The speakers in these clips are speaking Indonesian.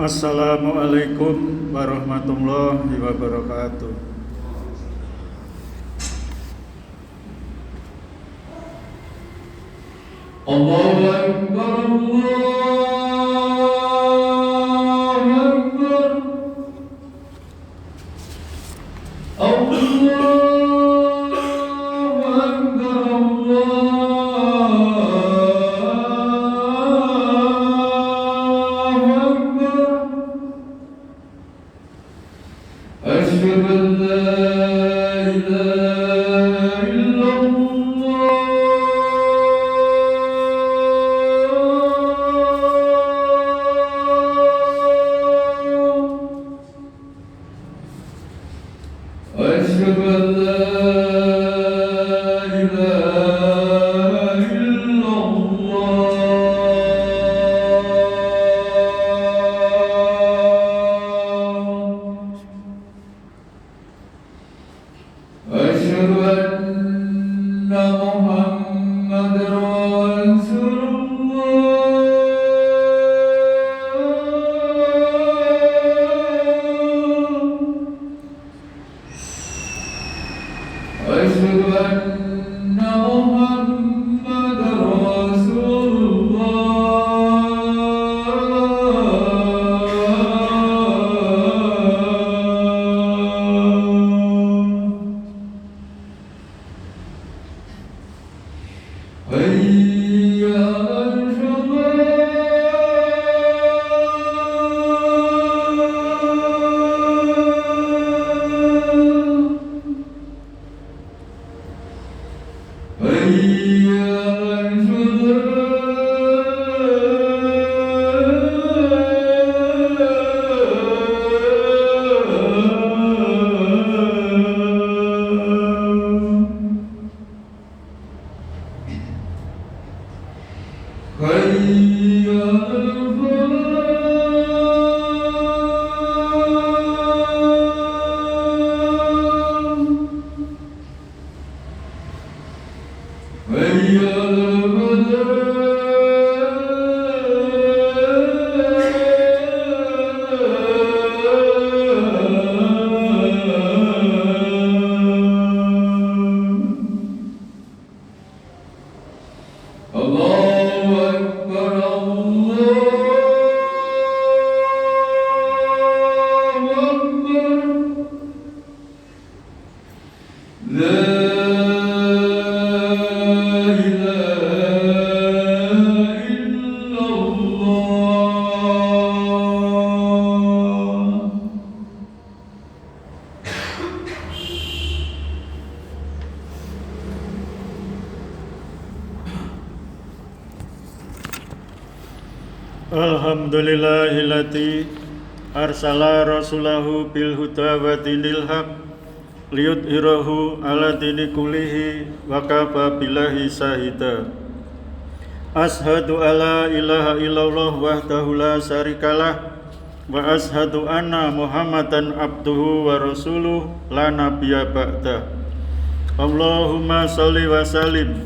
Assalamualaikum warahmatullahi wabarakatuh. Allahu Akbar, Allahu Akbar, Allahu Akbar, أشهد أن لا إله إلا الله أشهد أن لا إله إلا الله أشهد أن محمدا رسول الله أشهد أن محمدا رسول الله حي على الفلاح حي على الفلاح حي على الفلاح حي على الفلاح الله أكبر الله أكبر لا إله إلا الله Alhamdulillahillati arsala rasulahu bil huda wa dinil haq liyudhhirahu ala dini kullihi wa kafa billahi syahida. Ashhadu alla ilaha illallah wahdahu la syarikalah wa ashhadu anna Muhammadan abduhu wa rasuluh la nabiyya ba'dah. Allahumma sholli wa sallim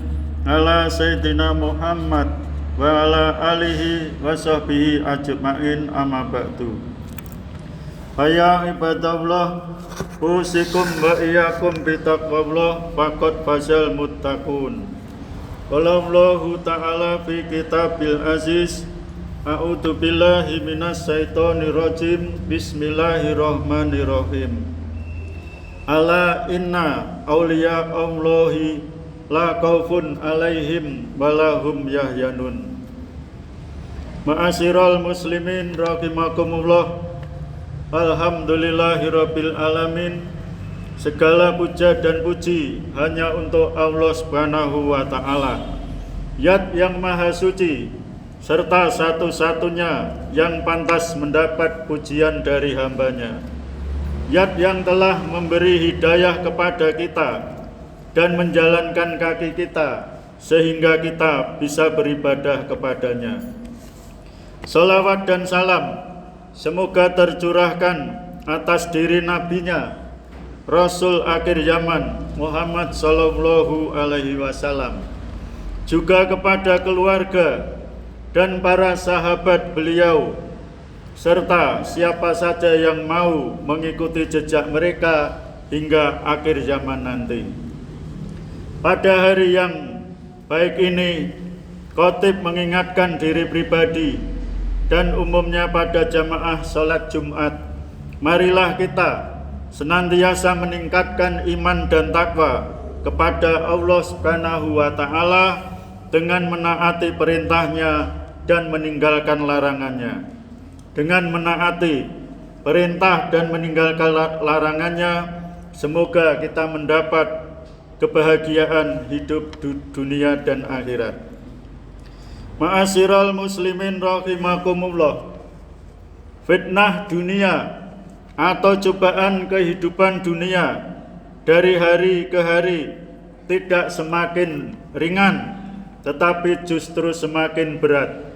ala sayyidina Muhammad wa ala alihi wa sahbihi ajma'in, amma ba'du. Ya ibadallah, usikum wa iyyakum bitaqwallah faqad fazal muttaqun. Qala Allahu ta'ala fi kitabil aziz, a'udzu billahi minas syaitonir rajim, bismillahirrahmanirrahim. Ala inna awliya Allahi la khaufun alaihim walahum yahyanun. Ma'asyiral muslimin rahimakumullah. Alhamdulillahirabbil alamin. Segala puja dan puji hanya untuk Allah Subhanahu wa taala, Zat yang maha suci serta satu-satunya yang pantas mendapat pujian dari hambanya. Zat yang telah memberi hidayah kepada kita dan menjalankan kaki kita sehingga kita bisa beribadah kepadanya. Salawat dan salam semoga tercurahkan atas diri nabinya, Rasul akhir zaman Muhammad sallallahu alaihi wasallam, juga kepada keluarga dan para sahabat beliau, serta siapa saja yang mau mengikuti jejak mereka hingga akhir zaman nanti. Pada hari yang baik ini, khotib mengingatkan diri pribadi dan umumnya pada jamaah sholat Jumat, marilah kita senantiasa meningkatkan iman dan takwa kepada Allah Subhanahu wa Ta'ala dengan menaati perintahnya dan meninggalkan larangannya. Dengan menaati perintah dan meninggalkan larangannya, semoga kita mendapat kebahagiaan hidup dunia dan akhirat. Ma'asyiral muslimin rahimakumullah. Fitnah dunia atau cobaan kehidupan dunia dari hari ke hari tidak semakin ringan, tetapi justru semakin berat.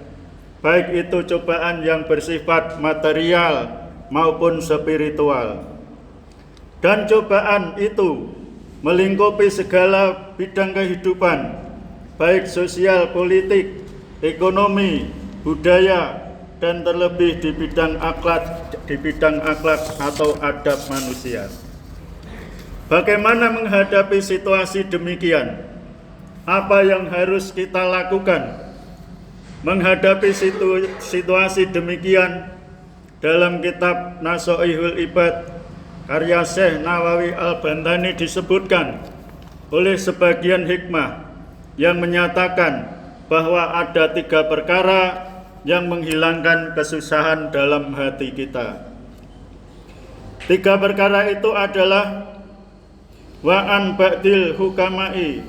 Baik itu cobaan yang bersifat material maupun spiritual. Dan cobaan itu melingkupi segala bidang kehidupan, baik sosial, politik, ekonomi, budaya, dan terlebih di bidang akhlak atau adab manusia. Bagaimana menghadapi situasi demikian? Apa yang harus kita lakukan menghadapi situasi demikian? Dalam kitab Nasoihul Ibad karya Syekh Nawawi Al-Bantani disebutkan oleh sebagian hikmah yang menyatakan bahwa ada 3 perkara yang menghilangkan kesusahan dalam hati kita. 3 perkara itu adalah wa'an ba'dil hukamai,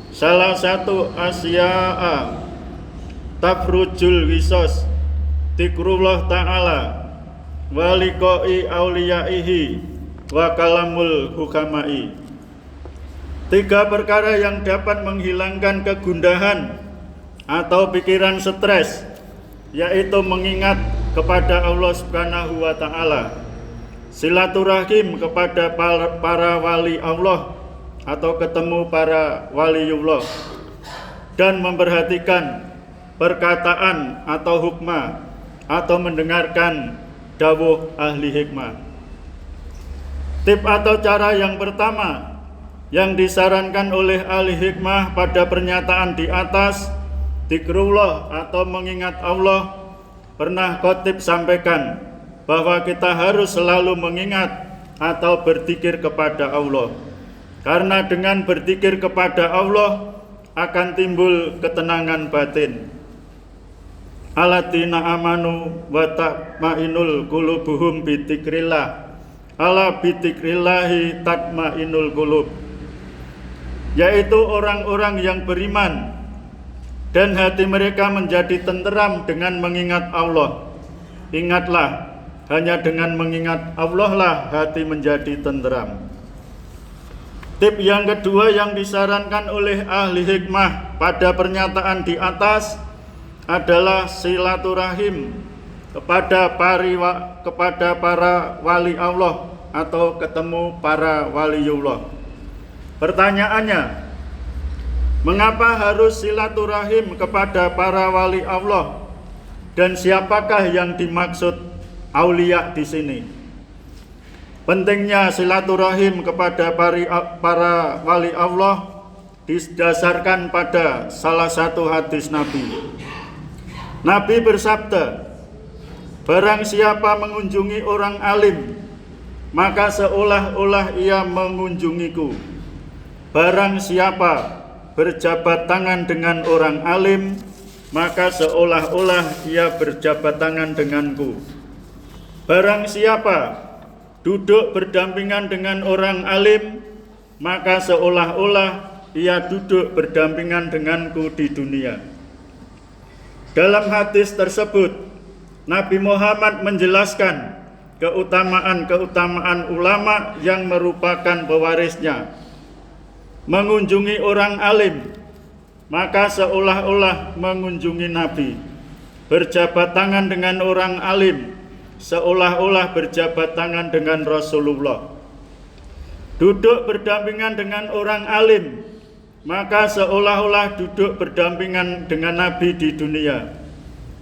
salah satu asya'a tafrujul wisos, zikrullah ta'ala, waliqai auliyaihi, wa kalamul hukamai. 3 perkara yang dapat menghilangkan kegundahan atau pikiran stres, yaitu mengingat kepada Allah Subhanahu wa Ta'ala, silaturahim kepada para wali Allah atau ketemu para waliullah, dan memperhatikan perkataan atau hukmah atau mendengarkan dawuh ahli hikmah. Tip atau cara yang pertama yang disarankan oleh ahli hikmah pada pernyataan di atas, zikrullah atau mengingat Allah, pernah khotib sampaikan bahwa kita harus selalu mengingat atau berzikir kepada Allah. Karena dengan berzikir kepada Allah akan timbul ketenangan batin. Alladzina amanu wa tatmainul qulubuhum bidzikrillah. Ala bidzikrillahi tatmainul qulub. Yaitu orang-orang yang beriman dan hati mereka menjadi tenteram dengan mengingat Allah. Ingatlah, hanya dengan mengingat Allah lah hati menjadi tenteram. Tip yang kedua yang disarankan oleh ahli hikmah pada pernyataan di atas adalah silaturahim kepada para wali Allah atau ketemu para waliullah. Pertanyaannya, mengapa harus silaturahim kepada para wali Allah? Dan siapakah yang dimaksud aulia di sini? Pentingnya silaturahim kepada para wali Allah didasarkan pada salah satu hadis Nabi. Nabi bersabda, barang siapa mengunjungi orang alim, maka seolah-olah ia mengunjungiku. Barang siapa berjabat tangan dengan orang alim, maka seolah-olah ia berjabat tangan denganku. Barang siapa duduk berdampingan dengan orang alim, maka seolah-olah ia duduk berdampingan denganku di dunia. Dalam hadis tersebut, Nabi Muhammad menjelaskan keutamaan-keutamaan ulama yang merupakan pewarisnya. Mengunjungi orang alim, maka seolah-olah mengunjungi Nabi. Berjabat tangan dengan orang alim, seolah-olah berjabat tangan dengan Rasulullah. Duduk berdampingan dengan orang alim, maka seolah-olah duduk berdampingan dengan Nabi di dunia.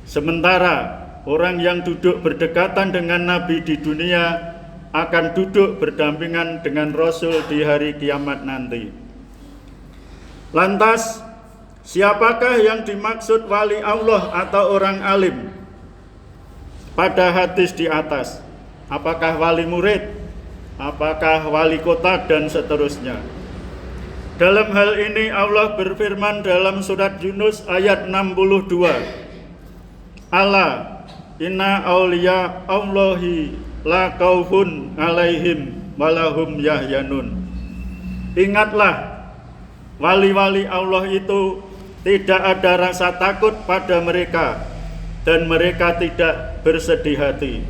Sementara orang yang duduk berdekatan dengan Nabi di dunia akan duduk berdampingan dengan Rasul di hari kiamat nanti. Lantas, siapakah yang dimaksud wali Allah atau orang alim? Pada hadis di atas, apakah wali murid, apakah wali kota, dan seterusnya. Dalam hal ini Allah berfirman dalam surat Yunus ayat 62. Ala inna awliya Allahi la khaufun alaihim walahum yahyanun. Ingatlah, wali-wali Allah itu tidak ada rasa takut pada mereka dan mereka tidak bersedih hati.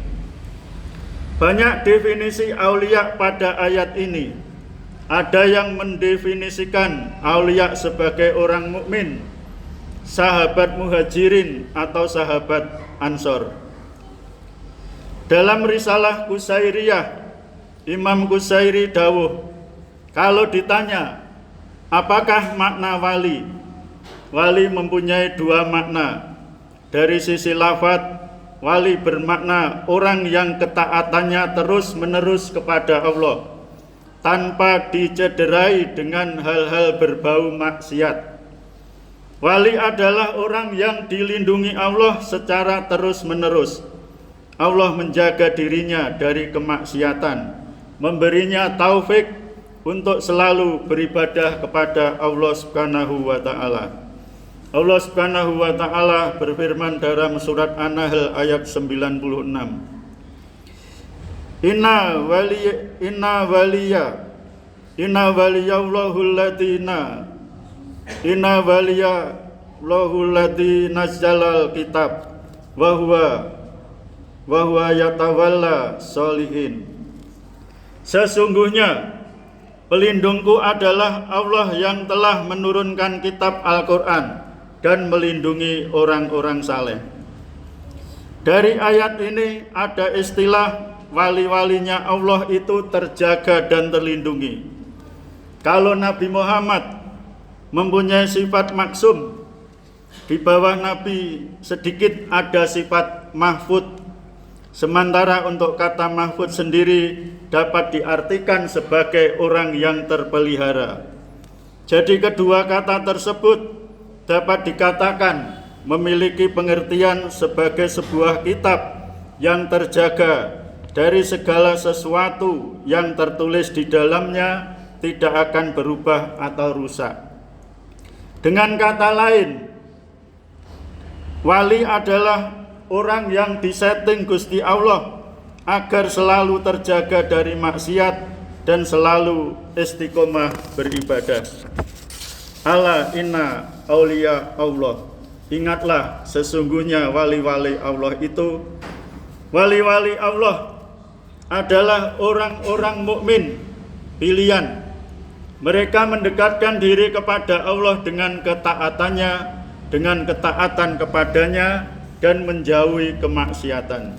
Banyak definisi aulia pada ayat ini. Ada yang mendefinisikan aulia sebagai orang mukmin, sahabat muhajirin atau sahabat ansor. Dalam risalah Qusairiyah, Imam Qusairi dawuh, kalau ditanya apakah makna wali? Wali mempunyai dua makna. Dari sisi lafadz, wali bermakna orang yang ketaatannya terus-menerus kepada Allah tanpa dicederai dengan hal-hal berbau maksiat. Wali adalah orang yang dilindungi Allah secara terus-menerus. Allah menjaga dirinya dari kemaksiatan, memberinya taufik untuk selalu beribadah kepada Allah Subhanahu wa taala. Allah Subhanahu wa taala berfirman dalam surat An-Nahl ayat 96. Inna waliyallahul ladzi nazzalal kitab wa huwa yatawalla sholihin. Sesungguhnya pelindungku adalah Allah yang telah menurunkan kitab Al-Qur'an dan melindungi orang-orang saleh. Dari ayat ini ada istilah wali-walinya Allah itu terjaga dan terlindungi. Kalau Nabi Muhammad mempunyai sifat maksum, di bawah Nabi sedikit ada sifat mahfud. Sementara untuk kata mahfud sendiri dapat diartikan sebagai orang yang terpelihara. Jadi kedua kata tersebut dapat dikatakan memiliki pengertian sebagai sebuah kitab yang terjaga dari segala sesuatu yang tertulis di dalamnya tidak akan berubah atau rusak. Dengan kata lain, wali adalah orang yang disetting Gusti Allah agar selalu terjaga dari maksiat dan selalu istiqomah beribadah. Ala inna auliya Allah. Ingatlah, sesungguhnya wali-wali Allah itu, wali-wali Allah adalah orang-orang mukmin pilihan. Mereka mendekatkan diri kepada Allah dengan ketaatannya, dengan ketaatan kepadanya, dan menjauhi kemaksiatan.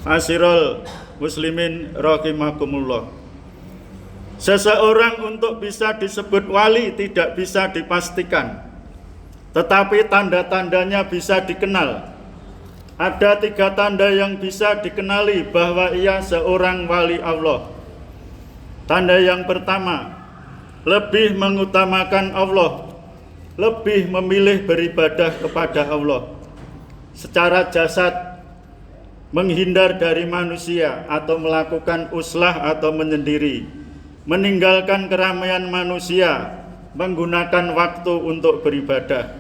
Asirul muslimin rahimakumullah. Seseorang untuk bisa disebut wali tidak bisa dipastikan, tetapi tanda-tandanya bisa dikenal. Ada 3 tanda yang bisa dikenali bahwa ia seorang wali Allah. Tanda yang pertama, lebih mengutamakan Allah, lebih memilih beribadah kepada Allah. Secara jasad, menghindar dari manusia atau melakukan uslah atau menyendiri, meninggalkan keramaian manusia, menggunakan waktu untuk beribadah.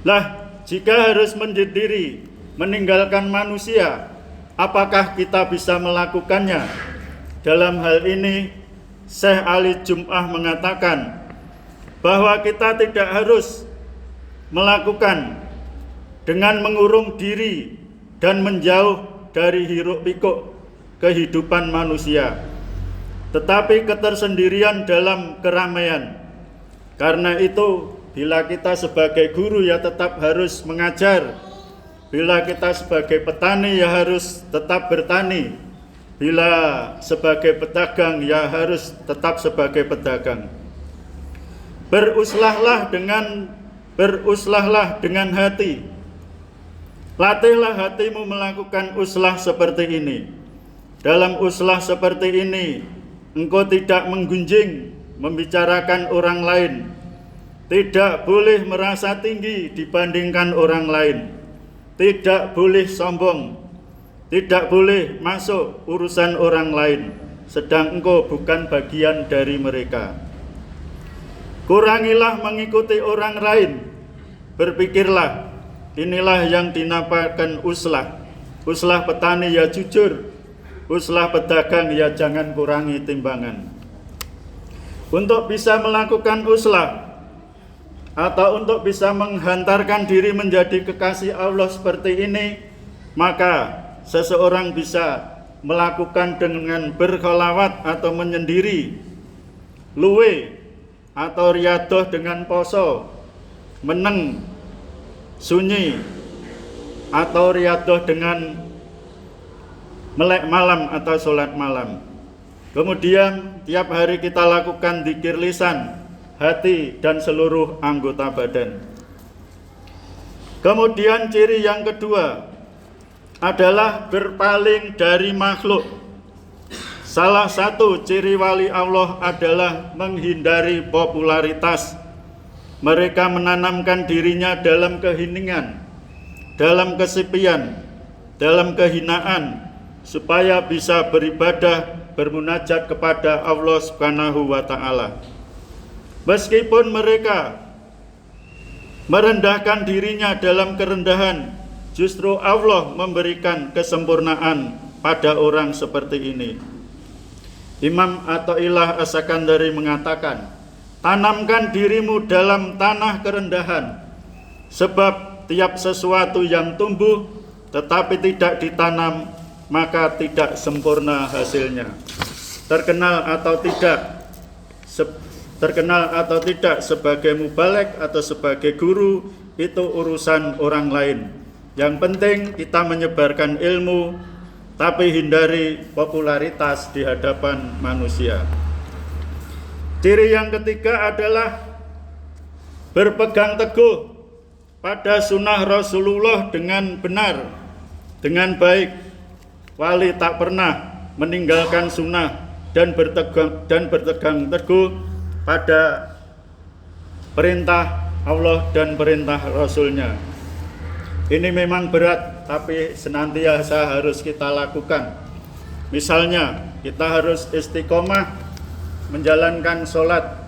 Lah, jika harus menyendiri, meninggalkan manusia, apakah kita bisa melakukannya? Dalam hal ini, Syekh Ali Jum'ah mengatakan bahwa kita tidak harus melakukan dengan mengurung diri dan menjauh dari hiruk-pikuk kehidupan manusia, tetapi ketersendirian dalam keramaian. Karena itu, bila kita sebagai guru ya tetap harus mengajar. Bila kita sebagai petani ya harus tetap bertani. Bila sebagai pedagang ya harus tetap sebagai pedagang. Beruslahlah dengan hati. Latihlah hatimu melakukan uslah seperti ini. Dalam uslah seperti ini, engkau tidak menggunjing, membicarakan orang lain, tidak boleh merasa tinggi dibandingkan orang lain, tidak boleh sombong, tidak boleh masuk urusan orang lain, sedang engkau bukan bagian dari mereka. Kurangilah mengikuti orang lain, berpikirlah, inilah yang dinamakan uslah. Uslah petani ya jujur, uslah pedagang ya jangan kurangi timbangan. Untuk bisa melakukan uslah atau untuk bisa menghantarkan diri menjadi kekasih Allah seperti ini, maka seseorang bisa melakukan dengan berkholawat atau menyendiri, luwe atau riadoh dengan poso, meneng, sunyi, atau riadoh dengan melek malam atau sholat malam. Kemudian tiap hari kita lakukan dzikir lisan, hati, dan seluruh anggota badan. Kemudian ciri yang kedua adalah berpaling dari makhluk. Salah satu ciri wali Allah adalah menghindari popularitas. Mereka menanamkan dirinya dalam keheningan, dalam kesepian, dalam kehinaan, supaya bisa beribadah, bermunajat kepada Allah Subhanahu wa Ta'ala. Meskipun mereka merendahkan dirinya dalam kerendahan, justru Allah memberikan kesempurnaan pada orang seperti ini. Imam Athaillah As-Sakandari mengatakan, tanamkan dirimu dalam tanah kerendahan, sebab tiap sesuatu yang tumbuh tetapi tidak ditanam, maka tidak sempurna hasilnya. Terkenal atau tidak sebagai mubalek atau sebagai guru, itu urusan orang lain. Yang penting kita menyebarkan ilmu, tapi hindari popularitas di hadapan manusia. Ciri yang ketiga adalah berpegang teguh pada sunnah Rasulullah dengan benar, dengan baik. Wali tak pernah meninggalkan sunnah dan berpegang teguh pada perintah Allah dan perintah Rasulnya. Ini memang berat, tapi senantiasa harus kita lakukan. Misalnya, kita harus istiqomah menjalankan sholat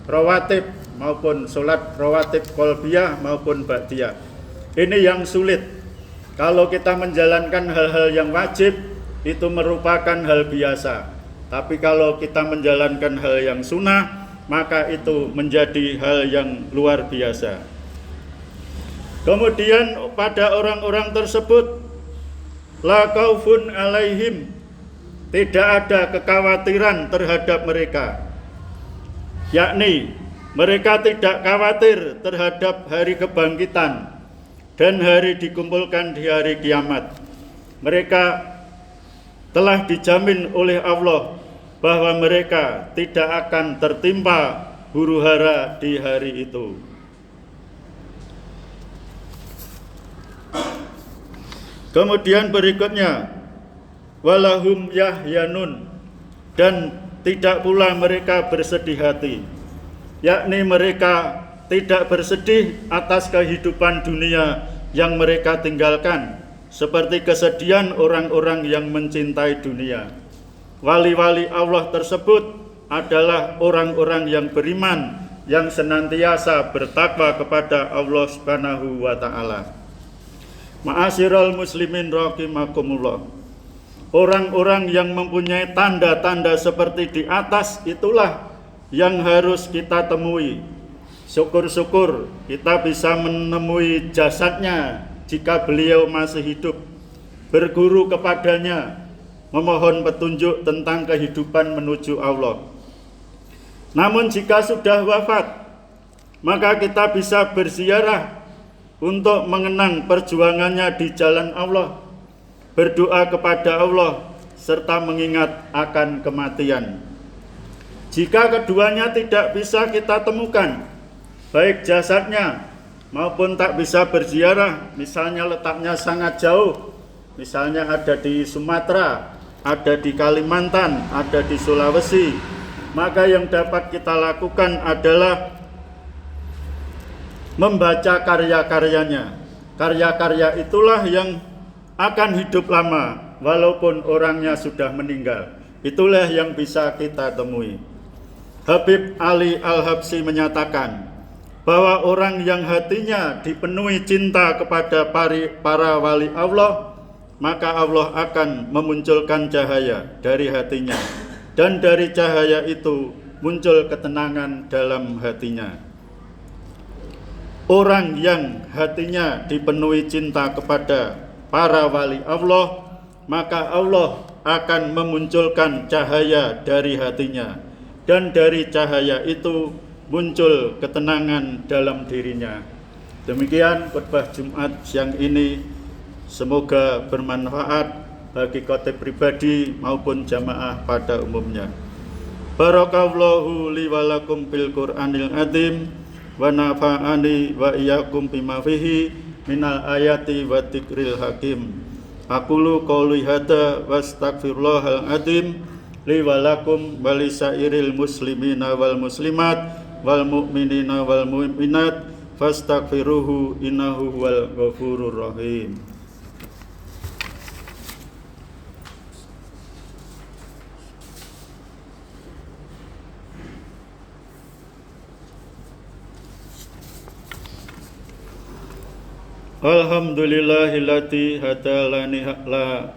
rawatib maupun sholat rawatib qalbiyah maupun ba'diyah. Ini yang sulit. Kalau kita menjalankan hal-hal yang wajib, itu merupakan hal biasa. Tapi kalau kita menjalankan hal yang sunnah, maka itu menjadi hal yang luar biasa. Kemudian pada orang-orang tersebut, la khaufun alaihim, tidak ada kekhawatiran terhadap mereka. Yakni mereka tidak khawatir terhadap hari kebangkitan dan hari dikumpulkan di hari kiamat. Mereka telah dijamin oleh Allah bahwa mereka tidak akan tertimpa huru-hara di hari itu. Kemudian berikutnya, walahum yahyanun, dan tidak pula mereka bersedih hati, yakni mereka tidak bersedih atas kehidupan dunia yang mereka tinggalkan, seperti kesedihan orang-orang yang mencintai dunia. Wali-wali Allah tersebut adalah orang-orang yang beriman, yang senantiasa bertakwa kepada Allah Subhanahu wa Ta'ala. Ma'asyiral muslimin rahimakumullah. Orang-orang yang mempunyai tanda-tanda seperti di atas, itulah yang harus kita temui. Syukur-syukur kita bisa menemui jasadnya jika beliau masih hidup, berguru kepadanya, memohon petunjuk tentang kehidupan menuju Allah. Namun jika sudah wafat, maka kita bisa berziarah untuk mengenang perjuangannya di jalan Allah, berdoa kepada Allah, serta mengingat akan kematian. Jika keduanya tidak bisa kita temukan, baik jasadnya maupun tak bisa berziarah, misalnya letaknya sangat jauh, misalnya ada di Sumatera, ada di Kalimantan, ada di Sulawesi, maka yang dapat kita lakukan adalah membaca karya-karyanya. Karya-karya itulah yang akan hidup lama walaupun orangnya sudah meninggal. Itulah yang bisa kita temui. Habib Ali Al-Habsyi menyatakan bahwa orang yang hatinya dipenuhi cinta kepada para wali Allah, maka Allah akan memunculkan cahaya dari hatinya, dan dari cahaya itu muncul ketenangan dalam hatinya. Orang yang hatinya dipenuhi cinta kepada para wali Allah, maka Allah akan memunculkan cahaya dari hatinya, dan dari cahaya itu muncul ketenangan dalam dirinya. Demikian khutbah Jumat siang ini, semoga bermanfaat bagi khotib pribadi maupun jamaah pada umumnya. Barakallahu li wa lakum bil Qur'anil azim wa nafa'ani wa iyyakum bima fihi minal ayati wa dzikril hakim. Aqulu qouli hadza wastaghfirullahal azim li wa lakum wa lisairil muslimina wal muslimat wal mu'minina wal mu'minat fastaghfiruhu innahu huwal ghafurur rahim. Alhamdulillahillati hadalani la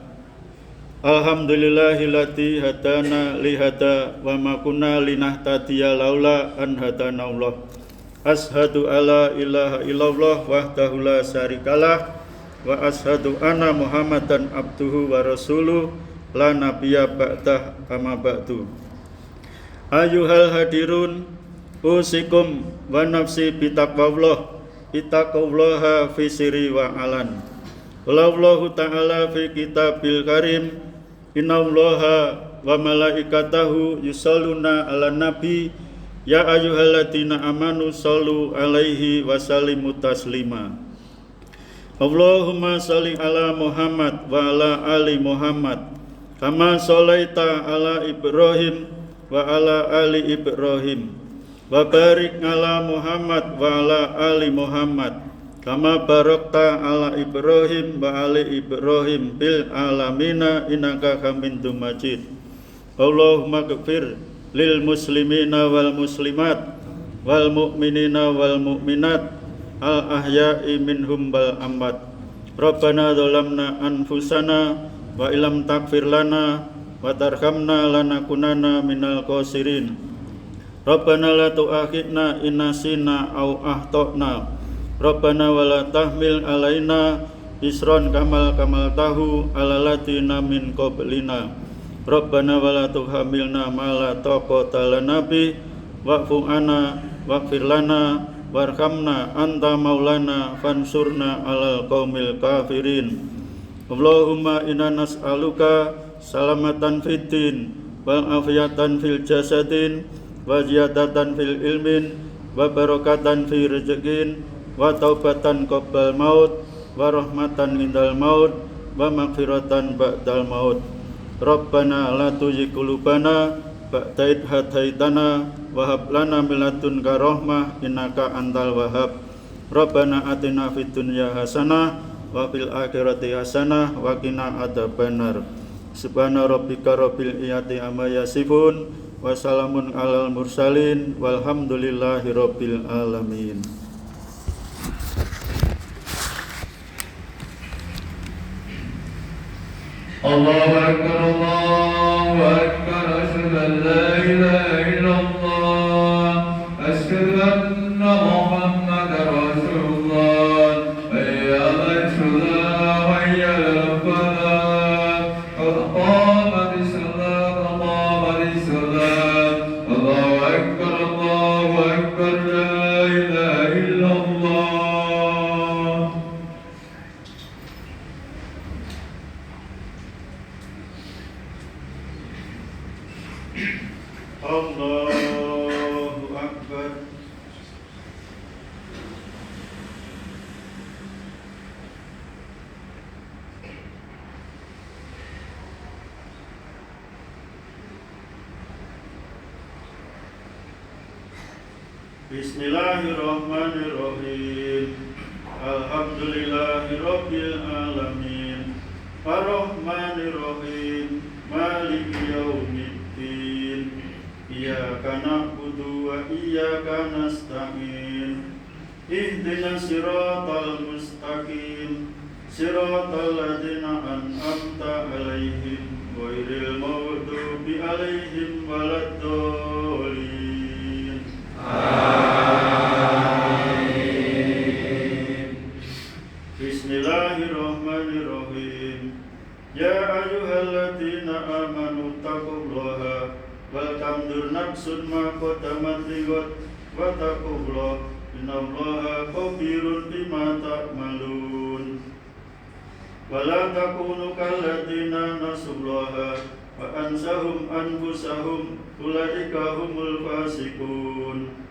Alhamdulillahillati hadana li hada wa ma kunna linahtadiya laula an hadana Allah. Ashhadu alla ilaha illallah wahdahu la syarikalah wa ashhadu anna Muhammadan abduhu wa rasuluh la nabiyya ba'dah amma ba'du. Ayuhal hadirun, usikum wa nafsi bitaqwallah, ittaqullaha fi sirri wa alan. Wallahu ta'ala fi kitabil karim, innallaha wa malaikatahu yusholluna 'alan nabi ya ayyuhalladzina amanu shollu 'alaihi wa sallimu taslima. Allahumma sholli ala Muhammad wa ala ali Muhammad kama sholaita ala Ibrahim wa ala ali Ibrahim wa barik ala Muhammad wa ala ali Muhammad kama barakta ala Ibrahim wa ali Ibrahim bil alamina innaka Hamidum Majid. Allahumma ghfir lil muslimina wal muslimat wal mu'minina wal mu'minat al ahya'i minhum wal amwat. Rabbana dzalamna anfusana wa illam taghfir lana wa tarhamna lanakunanna minal khosirin. Rabbana la tu'akhidna in nasina aw akhtana. Rabbana wala tahmil alaina isron kamal tahu ala latina min qablina. Rabbana wala tuhamilna ma la taqata lana bi wa'fu anna waghfir lana warhamna anta maulana fansurna alal qaumil kafirin. Allahumma inna nas'aluka salamatan fid din wal afiyatan fil jasadin wa ziyadatan fil ilmin wa barakatan fi rizqin wa taubatan qabla maut wa rahmatan indal maut wa maghfiratan ba'dal maut. Rabbana la tuzigh qulubana ba'da idh hadaitana wa hab lana min ladunka rahmah innaka antal wahhab. Rabbana atina fid dunya hasanah wa fil akhirati hasanah wa qina adzabannar. Subhana rabbika rabbil izzati amma yasifun wa salamun alal mursalin walhamdulillahi rabbil alamin. Allahu Akbar, Allahu Akbar, asyhadu an la ilaha illallah, asyhadu anna Muhammadar Rasulullah, hayya 'alas shalah, hayya 'alal falah, qad qamatis shalah, qad qamatis shalah. Allahu Akbar, Allahu Akbar, la ilaha illallah. Allahu Akbar. Bismillahirrahmanirrahim. Alhamdulillahirabbil alamin. Arrahmanirrahim. Maliki yaumiddin. Iyyaka na'budu wa iyyaka nasta'in. Ihdinas siratal mustaqim. Siratal ladzina an'amta 'alaihim ghairil maghdubi 'alaihim waladdallin. Bismillahirrahmanirrahim. Ya ayyuhalladzina amanu taqullaha wal tanzur nafsun ma qaddamat lighad wa taqullaha innallaha khabirun bima ta'malun. Wala takunu kalladzina nasullaha wa ansahum anfusahum ulaika humul fasiqun.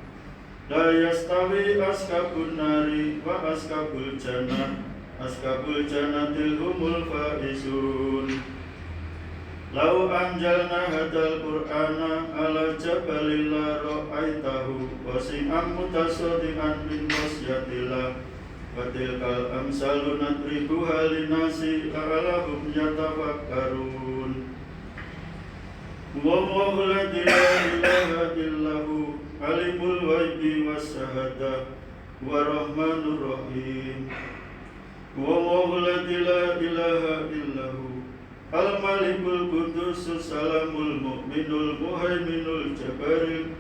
La yastawi ashabun nari wa ashabul jannah. Ashabul jannatil humul faizun. Lau anjalna hadzal qur'ana ala jabalin la ra'aitahu wasi'an mutasaddian min khasyatillah. Wa tilkal amsalu nadribuha linnasi la'allahum yatafakkarun. Wallahu la ilaha illahu alimul ghaibi wasyahada wa rahmanur rahim. Wallahu la ilaha illahu al-malikul qudusus salamul mu'minul muhaiminul jabaril.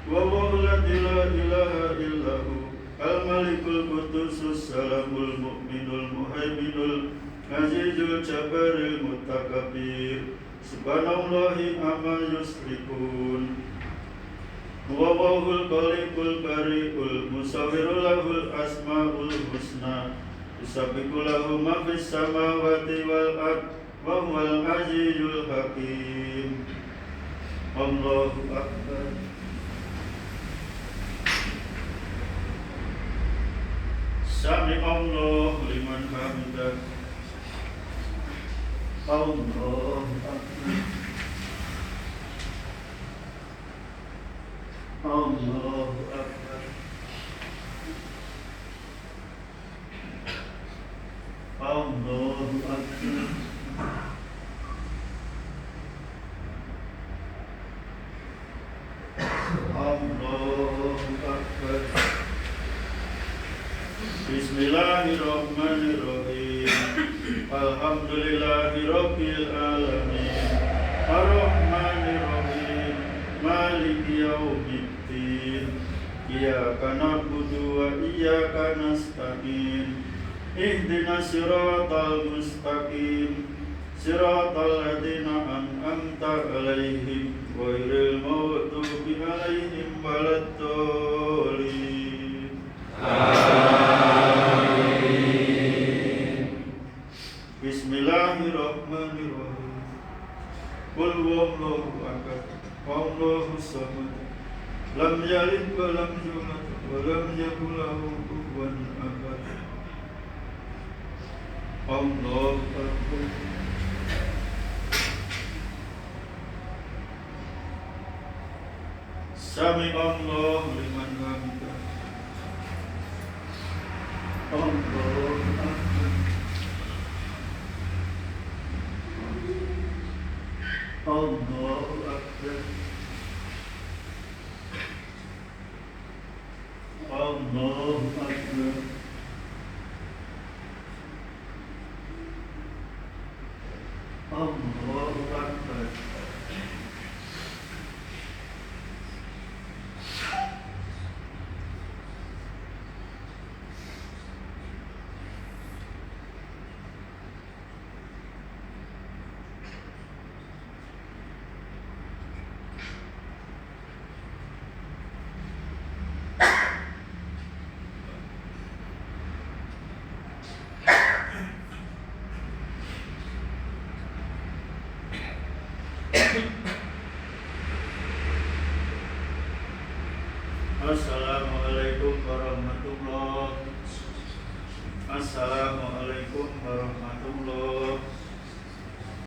Wallahu la ilaha illahu al-malikul qudusus salamul mu'minul muhaiminul azizul jabaril mutakabbir. Subhanallahi amma yusrikun. Wallahul khaliqul bari'ul musawwirul lahul asmaul husna. Yusabbihu lahu ma fis samawati wal ard wa huwal azizzul hakim. Allahu akbar. Sami Allah liman hamidah. Allahu akbar. Allahu akbar. Allahu akbar. Allahu akbar. Bismillahirrahmanirrahim. Alhamdulillahirabbil alamin. Arrahmanirrahim. Maliki yaumiddin. Iyyaka na'budu wa iyyaka nasta'in. Ihdinas siratal mustaqim. Siratal ladzina an'amta 'alaihim ghairil maghdubi 'alaihim waladdallin. Amin. Bismillahirrahmanirrahim. Qul huwallahu ahad. Allahus samad. Lam yalid wa lam yulad wa lam yakul lahu kufuwan ahad. Allahu akbar. Sami Allah liman hamidah. Allahu akbar. Allahu akbar. Allahu akbar. Allahu akbar.